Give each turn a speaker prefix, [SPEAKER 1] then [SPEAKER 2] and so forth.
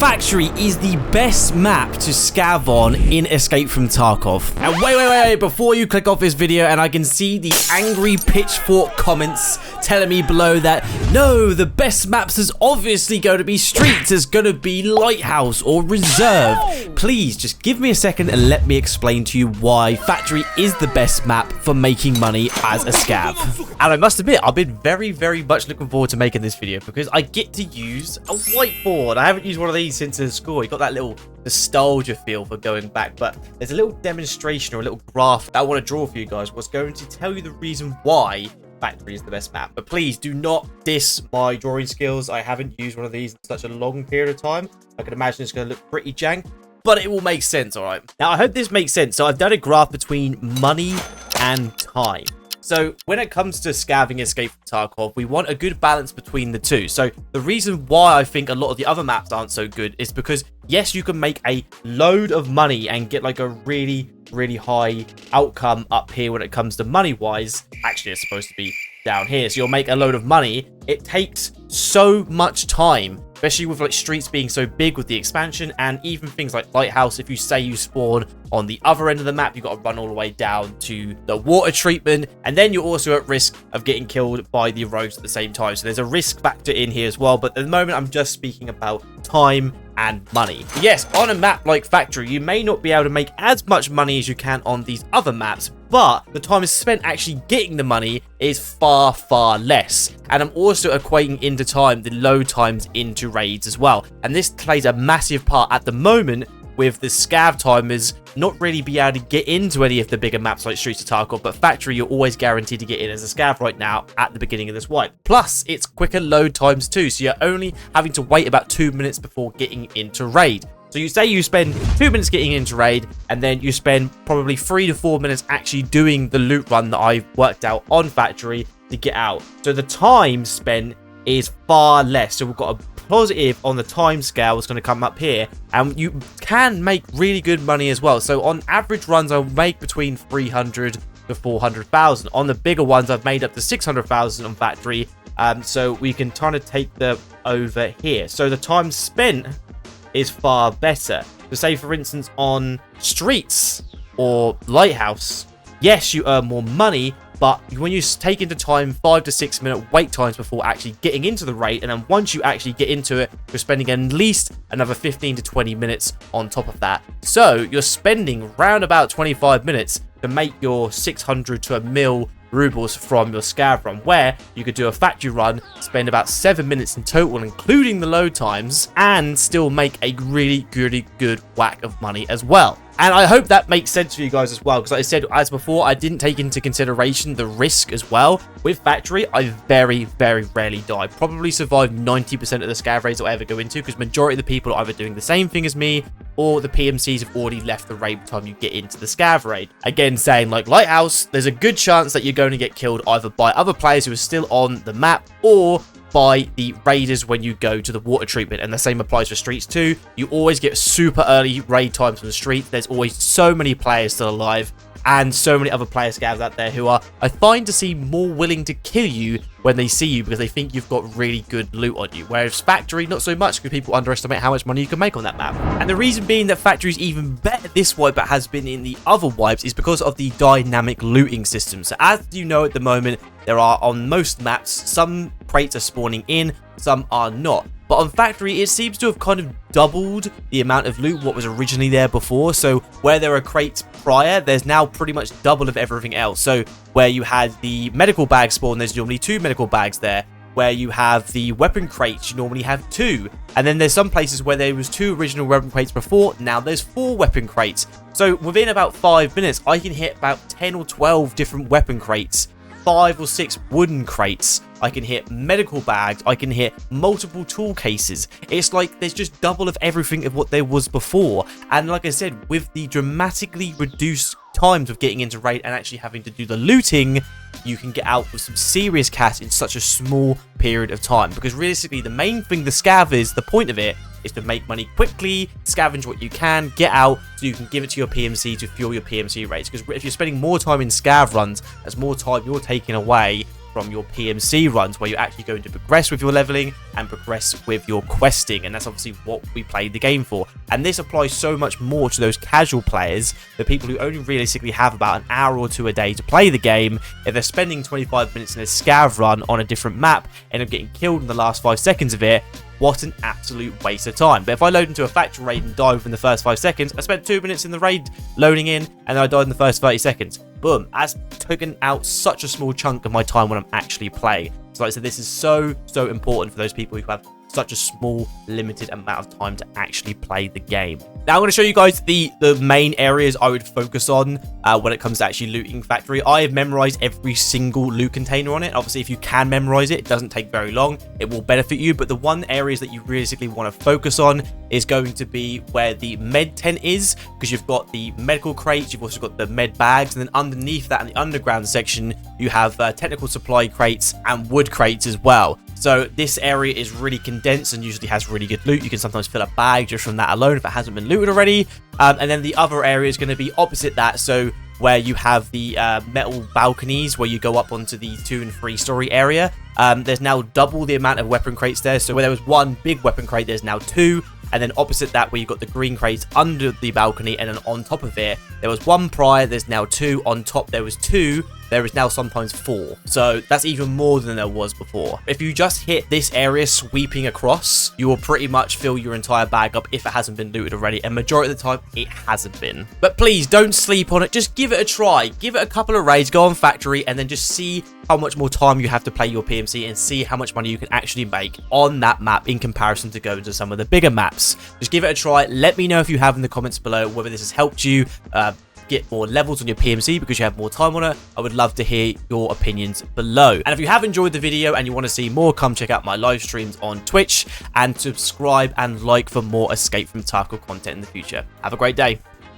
[SPEAKER 1] Factory is the best map to scav on in Escape from Tarkov. And wait, before you click off this video, and I can see the angry pitchfork comments telling me below that, no, the best maps is obviously going to be Streets, it's going to be Lighthouse or Reserve. Please, just give me a second and let me explain to you why Factory is the best map for making money as a scav. And I must admit, I've been very much looking forward to making this video because I get to use a whiteboard. I haven't used one of these since the school. You got that little nostalgia feel for going back, but there's a little demonstration or a little graph that I want to draw for you guys what's going to tell you the reason why Factory is the best map. But please do not diss my drawing skills. I haven't used one of these in such a long period of time. I can imagine it's going to look pretty jank, but it will make sense, all right? Now, I hope this makes sense. So I've done a graph between money and time. So when it comes to scavving Escape from Tarkov, we want a good balance between the two. So the reason why I think a lot of the other maps aren't so good is because, yes, you can make a load of money and get like a really high outcome up here when it comes to money-wise. Actually, it's supposed to be down here. So you'll make a load of money. It takes so much time, especially with like Streets being so big with the expansion, and even things like Lighthouse. If you say you spawn on the other end of the map, you've got to run all the way down to the water treatment, and then you're also at risk of getting killed by the rogues at the same time. So there's a risk factor in here as well, but at the moment I'm just speaking about time and money. Yes, on a map like Factory, you may not be able to make as much money as you can on these other maps, but the time spent actually getting the money is far less. And I'm also equating into time the load times into raids as well. And this plays a massive part at the moment with the scav timers not really be able to get into any of the bigger maps like Streets of Tarkov, but Factory, you're always guaranteed to get in as a scav right now at the beginning of this wipe. Plus, it's quicker load times too, so you're only having to wait about 2 minutes before getting into raid. So you say you spend 2 minutes getting into raid, and then you spend probably 3 to 4 minutes actually doing the loot run that I've worked out on Factory to get out. So the time spent is far less. So we've got a positive on the time scale that's going to come up here, and you can make really good money as well. So on average runs, I'll make between 300 to 400,000. On the bigger ones, I've made up to 600,000 on Factory. So we can kind of take the over here. So the time spent is far better. So say for instance on Streets or Lighthouse, yes, you earn more money, but when you take into time 5 to 6 minute wait times before actually getting into the raid, and then once you actually get into it, you're spending at least another 15 to 20 minutes on top of that. So you're spending round about 25 minutes to make your 600 to a mil rubles from your scav run, where you could do a Factory run, spend about 7 minutes in total, including the load times, and still make a really good whack of money as well. And I hope that makes sense for you guys as well, because like I said, as before, I didn't take into consideration the risk as well. With Factory, I very rarely die. Probably survive 90% of the scav raids I ever go into, because majority of the people are either doing the same thing as me, or the PMCs have already left the raid by the time you get into the scav raid. Again, saying like Lighthouse, there's a good chance that you're going to get killed either by other players who are still on the map, or by the raiders when you go to the water treatment. And the same applies for Streets too. You always get super early raid times on the street. There's always so many players still alive, and so many other player scavs out there who are, I find, to see more willing to kill you when they see you because they think you've got really good loot on you. Whereas Factory, not so much, because people underestimate how much money you can make on that map. And the reason being that Factory is even better this wipe but has been in the other wipes is because of the dynamic looting system. So as you know at the moment, there are on most maps, some crates are spawning in, some are not. But on Factory, it seems to have kind of doubled the amount of loot what was originally there before. So where there are crates prior, there's now pretty much double of everything else. So where you had the medical bag spawn, there's normally 2 medical bags there. Where you have the weapon crates, you normally have 2. And then there's some places where there was 2 original weapon crates before, now there's 4 weapon crates. So within about 5 minutes, I can hit about 10 or 12 different weapon crates, 5 or 6 wooden crates. I can hit medical bags. I can hit multiple tool cases. It's like there's just double of everything of what there was before. And like I said, with the dramatically reduced times of getting into raid and actually having to do the looting, you can get out with some serious cash in such a small period of time. Because realistically, the main thing the scav is, the point of it, is to make money quickly, scavenge what you can, get out, so you can give it to your PMC to fuel your PMC raids. Because if you're spending more time in scav runs, that's more time you're taking away from your PMC runs, where you're actually going to progress with your leveling and progress with your questing, and that's obviously what we played the game for. And this applies so much more to those casual players, the people who only realistically have about an hour or two a day to play the game. If they're spending 25 minutes in a scav run on a different map and are getting killed in the last 5 seconds of it, what an absolute waste of time. But if I load into a factory raid and die within the first 5 seconds, I spent 2 minutes in the raid loading in, and then I died in the first 30 seconds. Boom, that's taken out such a small chunk of my time when I'm actually playing. So like I said, this is so important for those people who have such a small, limited amount of time to actually play the game. Now I'm going to show you guys the main areas I would focus on when it comes to actually looting factory. I have memorized every single loot container on it. Obviously, if you can memorize it, it doesn't take very long. It will benefit you, but the one areas that you realistically want to focus on is going to be where the med tent is, because you've got the medical crates, you've also got the med bags, and then underneath that in the underground section, you have technical supply crates and wood crates as well. So this area is really condensed and usually has really good loot. You can sometimes fill a bag just from that alone if it hasn't been looted already. And then the other area is going to be opposite that. So where you have the metal balconies where you go up onto the 2- and 3-story area. There's now double the amount of weapon crates there. So where there was 1 big weapon crate, there's now 2. And then opposite that, where you've got the green crates under the balcony, and then on top of it, there was 1 prior, there's now 2. On top, there was 2. There is now sometimes 4. So that's even more than there was before. If you just hit this area sweeping across, you will pretty much fill your entire bag up if it hasn't been looted already. And majority of the time, it hasn't been. But please, don't sleep on it. Just give it a try. Give it a couple of raids, go on factory, and then just see how much more time you have to play your PMC and see how much money you can actually make on that map in comparison to going to some of the bigger maps. Just give it a try. Let me know if you have in the comments below whether this has helped you get more levels on your PMC because you have more time on it. I would love to hear your opinions below. And if you have enjoyed the video and you want to see more, come check out my live streams on Twitch and subscribe and like for more Escape from Tarkov content in the future. Have a great day.